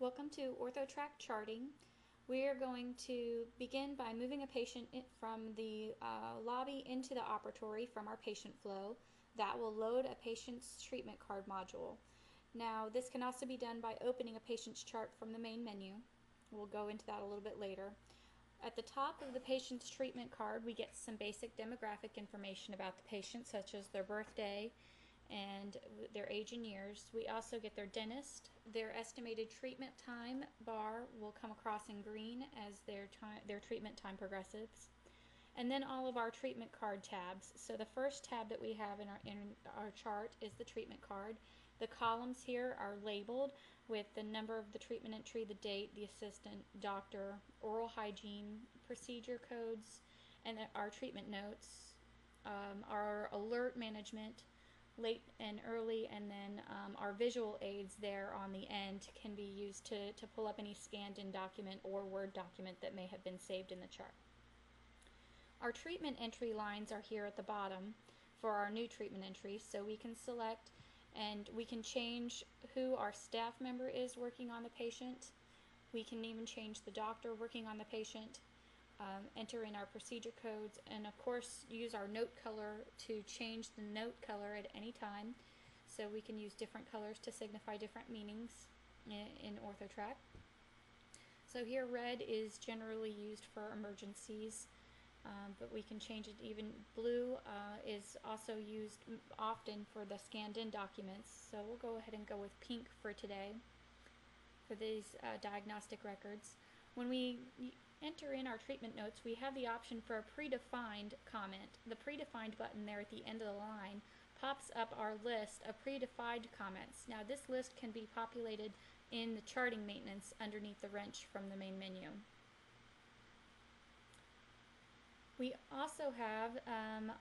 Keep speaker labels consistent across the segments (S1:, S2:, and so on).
S1: Welcome to Orthotrac charting. We are going to begin by moving a patient from the lobby into the operatory from our patient flow. That will load a patient's treatment card module. Now, this can also be done by opening a patient's chart from the main menu. We'll go into that a little bit later. At the top of the patient's treatment card, we get some basic demographic information about the patient, such as their birthday and their age and years. We also get their dentist. Their estimated treatment time bar will come across in green as their treatment time progresses. And then all of our treatment card tabs. So the first tab that we have in our chart is the treatment card. The columns here are labeled with the number of the treatment entry, the date, the assistant, doctor, oral hygiene, procedure codes, and our treatment notes, our alert management, late and early, and then our visual aids there on the end can be used to pull up any scanned in document or Word document that may have been saved in the chart. Our treatment entry lines are here at the bottom for our new treatment entries, so we can select and we can change who our staff member is working on the patient. We can even change the doctor working on the patient, enter in our procedure codes, and of course use our note color to change the note color at any time. So we can use different colors to signify different meanings in Orthotrac. So here red is generally used for emergencies, but we can change it. Even blue is also used often for the scanned in documents. So we'll go ahead and go with pink for today for these diagnostic records. When we enter in our treatment notes, we have the option for a predefined comment. The predefined button there at the end of the line pops up our list of predefined comments. Now this list can be populated in the charting maintenance underneath the wrench from the main menu. We also have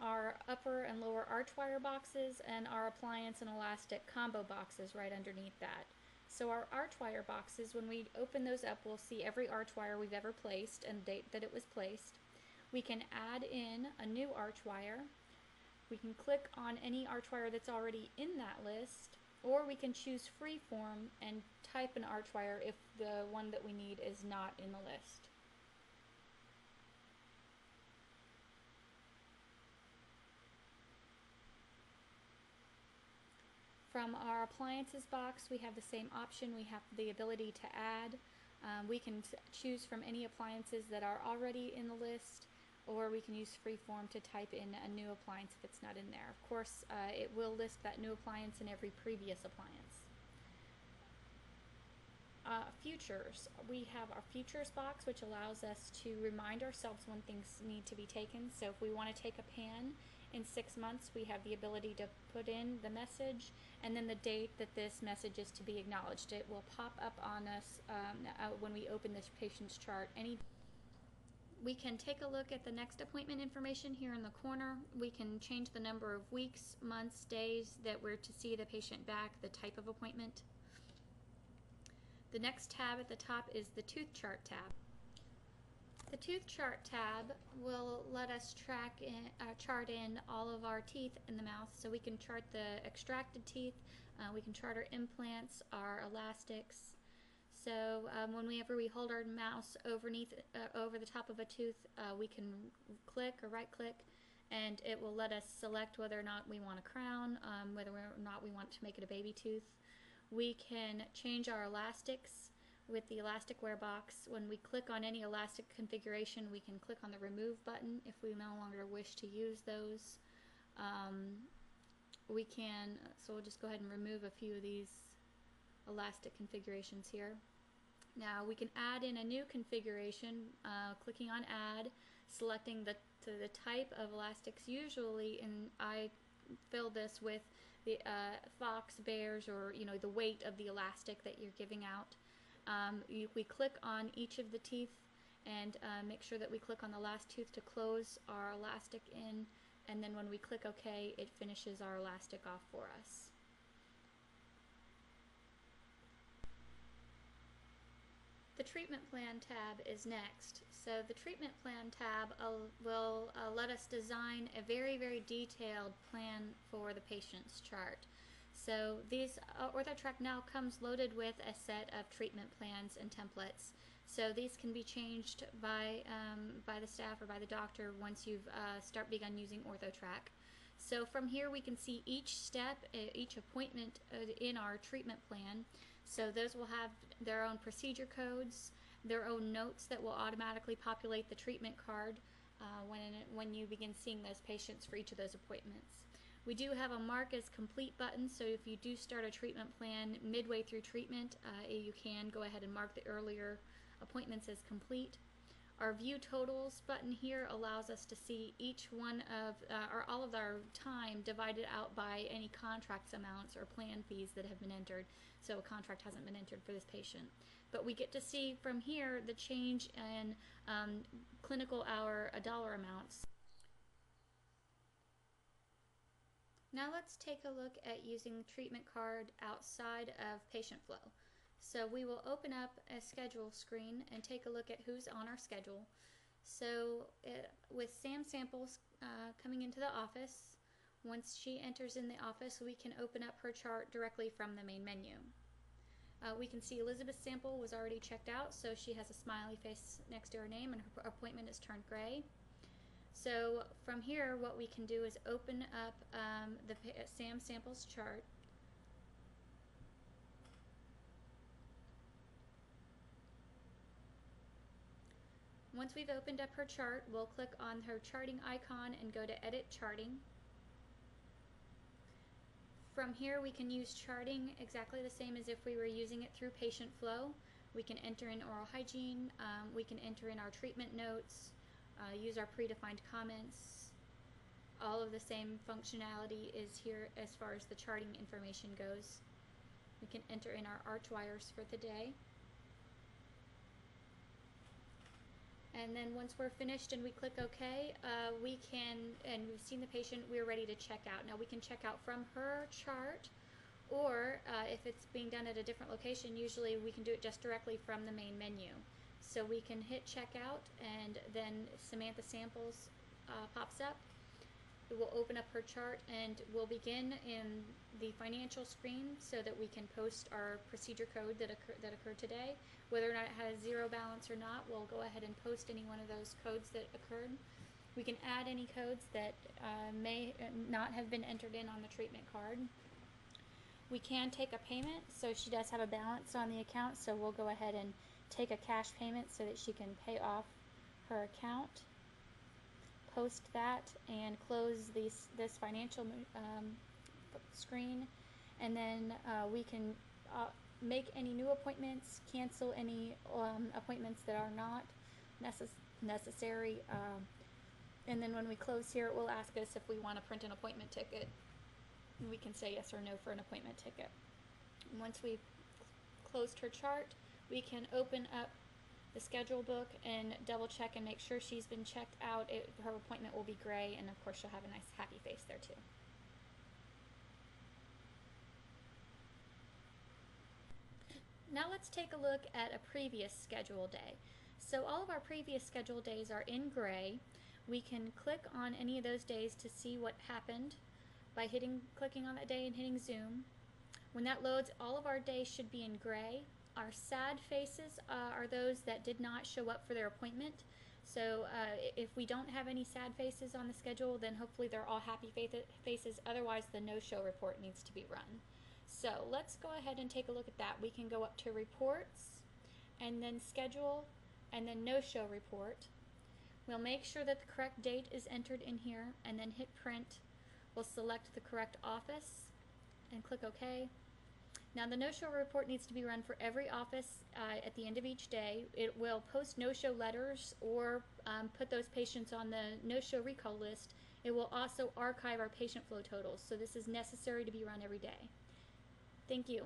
S1: our upper and lower arch wire boxes and our appliance and elastic combo boxes right underneath that. So our arch wire boxes, when we open those up, we'll see every arch wire we've ever placed and the date that it was placed. We can add in a new arch wire. We can click on any arch wire that's already in that list, or we can choose freeform and type an arch wire if the one that we need is not in the list. From our appliances box, we have the same option. We have the ability to add. We can choose from any appliances that are already in the list, or we can use freeform to type in a new appliance if it's not in there. Of course, it will list that new appliance in every previous appliance. Futures. We have our futures box, which allows us to remind ourselves when things need to be taken. So if we want to take a pan in 6 months, we have the ability to put in the message and then the date that this message is to be acknowledged. It will pop up on us when we open this patient's chart. We can take a look at the next appointment information here in the corner. We can change the number of weeks, months, days that we're to see the patient back, the type of appointment. The next tab at the top is the tooth chart tab. The tooth chart tab will let us chart in all of our teeth in the mouth, so we can chart the extracted teeth, we can chart our implants, our elastics. So whenever we hold our mouse over the top of a tooth, we can click or right click, and it will let us select whether or not we want a crown, whether or not we want to make it a baby tooth. We can change our elastics with the elastic wear box. When we click on any elastic configuration, we can click on the remove button if we no longer wish to use those. So we'll just go ahead and remove a few of these elastic configurations here. Now we can add in a new configuration, clicking on add, selecting the type of elastics. Usually, I fill this with the fox, bears, or the weight of the elastic that you're giving out. We click on each of the teeth and make sure that we click on the last tooth to close our elastic in, and then when we click OK, it finishes our elastic off for us. The treatment plan tab is next. So the treatment plan tab will let us design a very, very detailed plan for the patient's chart. So these Orthotrac now comes loaded with a set of treatment plans and templates. So these can be changed by the staff or by the doctor once you've begun using Orthotrac. So from here we can see each step, each appointment in our treatment plan. So those will have their own procedure codes, their own notes that will automatically populate the treatment card when you begin seeing those patients for each of those appointments. We do have a mark as complete button, so if you do start a treatment plan midway through treatment, you can go ahead and mark the earlier appointments as complete. Our view totals button here allows us to see each one of or all of our time divided out by any contract amounts or plan fees that have been entered. So a contract hasn't been entered for this patient. But we get to see from here the change in clinical hour dollar amounts. Now let's take a look at using treatment card outside of patient flow. So we will open up a schedule screen and take a look at who's on our schedule. So with Sam Samples coming into the office, once she enters in the office, we can open up her chart directly from the main menu. We can see Elizabeth's sample was already checked out, so she has a smiley face next to her name and her appointment is turned gray. So from here, what we can do is open up the Sam Samples chart. Once we've opened up her chart, we'll click on her charting icon and go to Edit Charting. From here, we can use charting exactly the same as if we were using it through patient flow. We can enter in oral hygiene, we can enter in our treatment notes, use our predefined comments. All of the same functionality is here as far as the charting information goes. We can enter in our arch wires for the day. And then once we're finished and we click OK, we can, and we've seen the patient, we're ready to check out. Now we can check out from her chart, or if it's being done at a different location, usually we can do it just directly from the main menu. So we can hit checkout, and then Samantha Samples pops up. It will open up her chart, and we'll begin in the financial screen so that we can post our procedure code that occurred today. Whether or not it has zero balance or not, we'll go ahead and post any one of those codes that occurred. We can add any codes that may not have been entered in on the treatment card. We can take a payment, so she does have a balance on the account, so we'll go ahead and take a cash payment so that she can pay off her account. Post that and close this financial screen, and then we can make any new appointments, cancel any appointments that are not necessary, and then when we close here, it will ask us if we want to print an appointment ticket. We can say yes or no for an appointment ticket. Once we've closed her chart, we can open up the schedule book and double check and make sure she's been checked out. Her appointment will be gray, and of course she'll have a nice happy face there too. Now let's take a look at a previous schedule day. So all of our previous schedule days are in gray. We can click on any of those days to see what happened by clicking on that day and hitting zoom. When that loads, all of our days should be in gray. Our sad faces are those that did not show up for their appointment. So if we don't have any sad faces on the schedule, then hopefully they're all happy faces. Otherwise, the no-show report needs to be run. So let's go ahead and take a look at that. We can go up to Reports, and then Schedule, and then No-Show Report. We'll make sure that the correct date is entered in here, and then hit Print. We'll select the correct office and click OK. Now the no-show report needs to be run for every office at the end of each day. It will post no-show letters or put those patients on the no-show recall list. It will also archive our patient flow totals, so this is necessary to be run every day. Thank you.